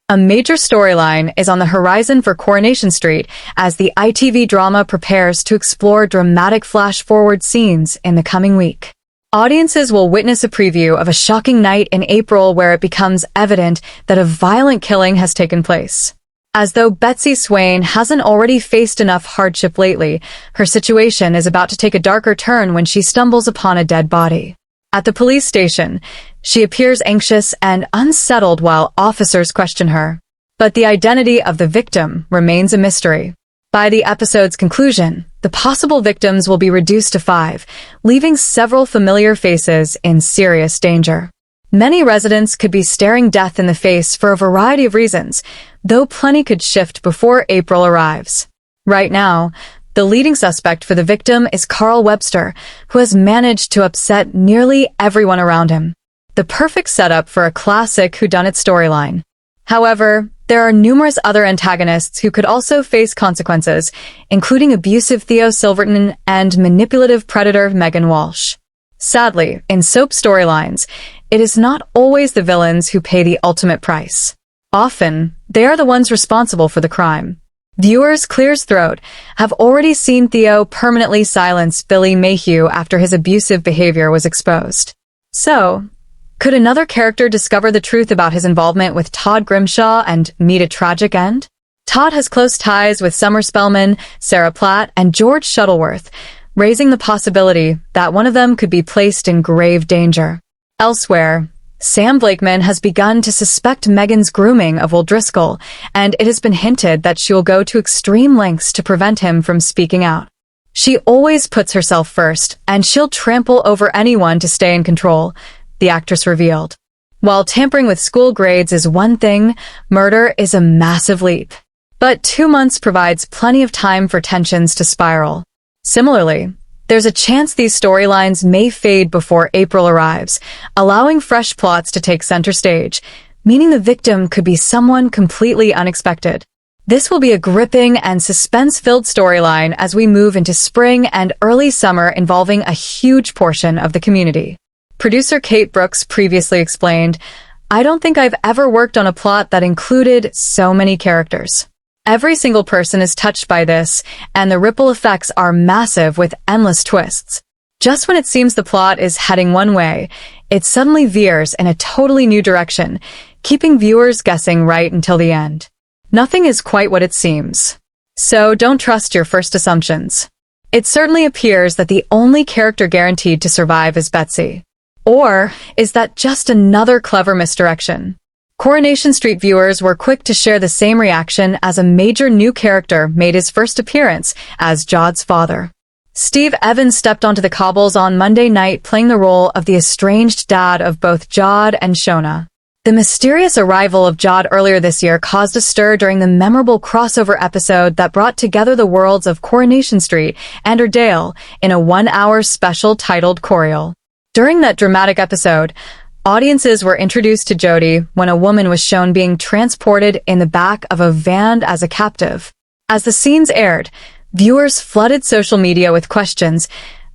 A major storyline is on the horizon for Coronation Street as the ITV drama prepares to explore dramatic flash-forward scenes in the coming week. Audiences will witness a preview of a shocking night in April where it becomes evident that a violent killing has taken place. As though Betsy Swain hasn't already faced enough hardship lately, her situation is about to take a darker turn when she stumbles upon a dead body. At the police station, she appears anxious and unsettled while officers question her. But the identity of the victim remains a mystery. By the episode's conclusion, the possible victims will be reduced to 5, leaving several familiar faces in serious danger. Many residents could be staring death in the face for a variety of reasons, though plenty could shift before April arrives. Right now, the leading suspect for the victim is Carl Webster, who has managed to upset nearly everyone around him. The perfect setup for a classic whodunit storyline. However, there are numerous other antagonists who could also face consequences, including abusive Theo Silverton and manipulative predator Megan Walsh. Sadly, in soap storylines, it is not always the villains who pay the ultimate price. Often, they are the ones responsible for the crime. Viewers Clear's Throat have already seen Theo permanently silence Billy Mayhew after his abusive behavior was exposed. So, could another character discover the truth about his involvement with Todd Grimshaw and meet a tragic end? Todd has close ties with Summer Spellman, Sarah Platt, and George Shuttleworth, raising the possibility that one of them could be placed in grave danger. Elsewhere, Sam Blakeman has begun to suspect Megan's grooming of Will Driscoll, and it has been hinted that she will go to extreme lengths to prevent him from speaking out. She always puts herself first, and she'll trample over anyone to stay in control, the actress revealed. While tampering with school grades is one thing, murder is a massive leap. But 2 months provides plenty of time for tensions to spiral. Similarly, there's a chance these storylines may fade before April arrives, allowing fresh plots to take center stage, meaning the victim could be someone completely unexpected. This will be a gripping and suspense-filled storyline as we move into spring and early summer involving a huge portion of the community. Producer Kate Brooks previously explained, "I don't think I've ever worked on a plot that included so many characters. Every single person is touched by this, and the ripple effects are massive with endless twists. Just when it seems the plot is heading one way, it suddenly veers in a totally new direction, keeping viewers guessing right until the end. Nothing is quite what it seems. So don't trust your first assumptions. It certainly appears that the only character guaranteed to survive is Betsy. Or is that just another clever misdirection?" Coronation Street viewers were quick to share the same reaction as a major new character made his first appearance as Jod's father. Steve Evans stepped onto the cobbles on Monday night playing the role of the estranged dad of both Jod and Shona. The mysterious arrival of Jod earlier this year caused a stir during the memorable crossover episode that brought together the worlds of Coronation Street and Erdale in a 1-hour special titled Corrie. During that dramatic episode, audiences were introduced to Jody when a woman was shown being transported in the back of a van as a captive. As the scenes aired, viewers flooded social media with questions,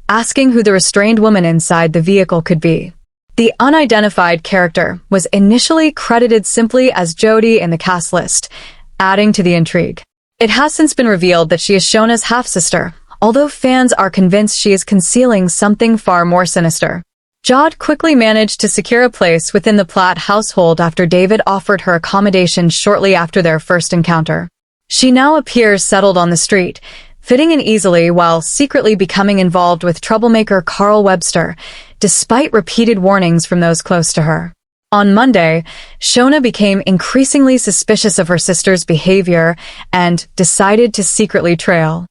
asking who the restrained woman inside the vehicle could be. The unidentified character was initially credited simply as Jody in the cast list, adding to the intrigue. It has since been revealed that she is Shona's half-sister, although fans are convinced she is concealing something far more sinister. Jod quickly managed to secure a place within the Platt household after David offered her accommodation shortly after their first encounter. She now appears settled on the street, fitting in easily while secretly becoming involved with troublemaker Carl Webster, despite repeated warnings from those close to her. On Monday, Shona became increasingly suspicious of her sister's behavior and decided to secretly trail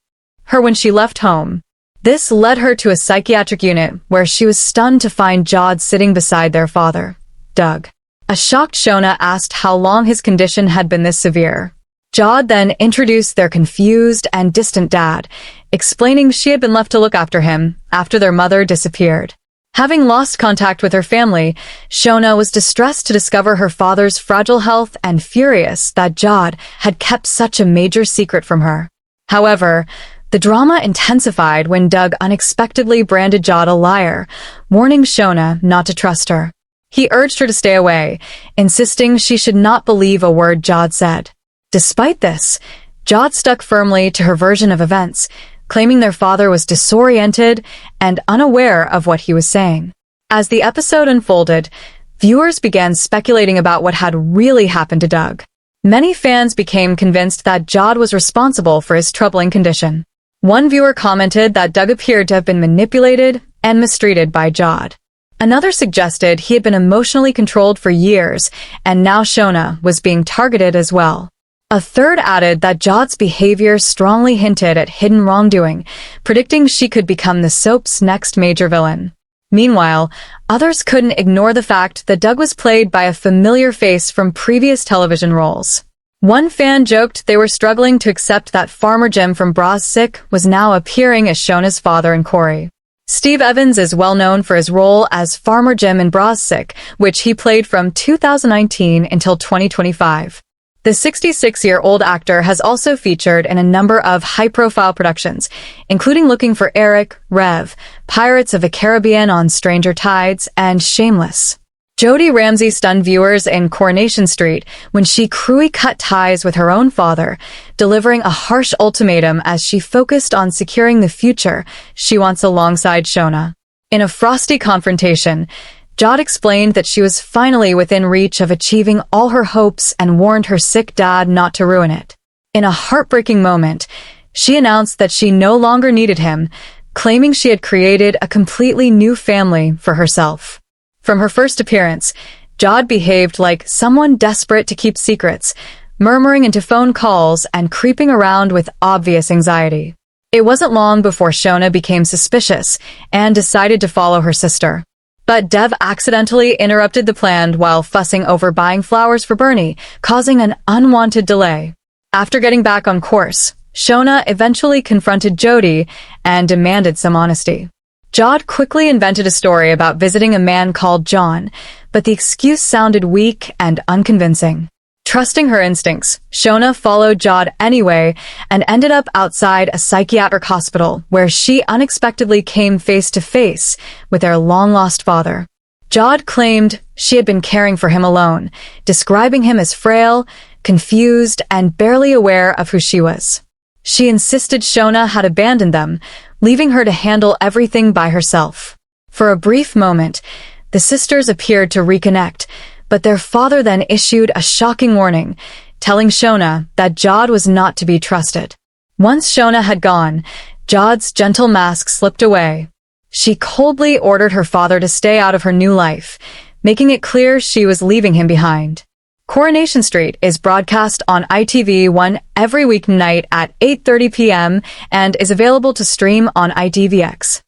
her when she left home. This led her to a psychiatric unit where she was stunned to find Jod sitting beside their father, Doug. A shocked Shona asked how long his condition had been this severe. Jod then introduced their confused and distant dad, explaining she had been left to look after him after their mother disappeared. Having lost contact with her family, Shona was distressed to discover her father's fragile health and furious that Jod had kept such a major secret from her. However, the drama intensified when Doug unexpectedly branded Jod a liar, warning Shona not to trust her. He urged her to stay away, insisting she should not believe a word Jod said. Despite this, Jod stuck firmly to her version of events, claiming their father was disoriented and unaware of what he was saying. As the episode unfolded, viewers began speculating about what had really happened to Doug. Many fans became convinced that Jod was responsible for his troubling condition. One viewer commented that Doug appeared to have been manipulated and mistreated by Jod. Another suggested he had been emotionally controlled for years, and now Shona was being targeted as well. A third added that Jod's behavior strongly hinted at hidden wrongdoing, predicting she could become the soap's next major villain. Meanwhile, others couldn't ignore the fact that Doug was played by a familiar face from previous television roles. One fan joked they were struggling to accept that Farmer Jim from Bras Sick was now appearing as Shona's father in Corrie. Steve Evans is well known for his role as Farmer Jim in Bras Sick, which he played from 2019 until 2025. The 66-year-old actor has also featured in a number of high-profile productions, including Looking for Eric, Rev, Pirates of the Caribbean on Stranger Tides, and Shameless. Jodie Ramsey stunned viewers in Coronation Street when she cruelly cut ties with her own father, delivering a harsh ultimatum as she focused on securing the future she wants alongside Shona. In a frosty confrontation, Jod explained that she was finally within reach of achieving all her hopes and warned her sick dad not to ruin it. In a heartbreaking moment, she announced that she no longer needed him, claiming she had created a completely new family for herself. From her first appearance, Jod behaved like someone desperate to keep secrets, murmuring into phone calls and creeping around with obvious anxiety. It wasn't long before Shona became suspicious and decided to follow her sister. But Dev accidentally interrupted the plan while fussing over buying flowers for Bernie, causing an unwanted delay. After getting back on course, Shona eventually confronted Jodie and demanded some honesty. Jod quickly invented a story about visiting a man called John, but the excuse sounded weak and unconvincing. Trusting her instincts, Shona followed Jod anyway and ended up outside a psychiatric hospital where she unexpectedly came face to face with their long-lost father. Jod claimed she had been caring for him alone, describing him as frail, confused, and barely aware of who she was. She insisted Shona had abandoned them, leaving her to handle everything by herself. For a brief moment, the sisters appeared to reconnect, but their father then issued a shocking warning, telling Shona that Jod was not to be trusted. Once Shona had gone, Jod's gentle mask slipped away. She coldly ordered her father to stay out of her new life, making it clear she was leaving him behind. Coronation Street is broadcast on ITV1 every weeknight at 8:30 p.m. and is available to stream on ITVX.